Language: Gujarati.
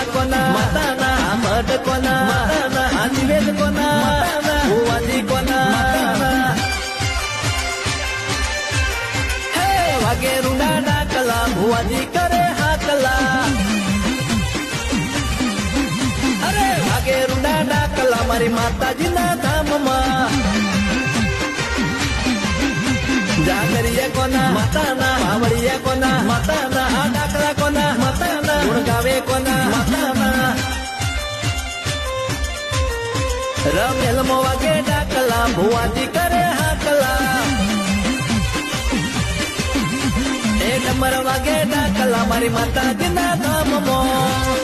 આ કોના માતાના મઢ કોના માતાના આ નિવેદ કોના માતાના ભુવાજી કોના માતાના હે વાગે રૂડા ડાકલા ભુવાજી કરે હાકલા અરે વાગે રૂડા ડાકલા મારી માતાજીના ધામમાં જાગરીએ કોના માતાના વાવડીએ કોના માતાના આ ડાકલા કોના માતાના ગુણગાવે કોના માતાના રમેલમો વાગે ડાકલા ભુવાજી કરે હાકલા એ ડમર વાગે ડાકલા મારી માતાજીના ધામમાં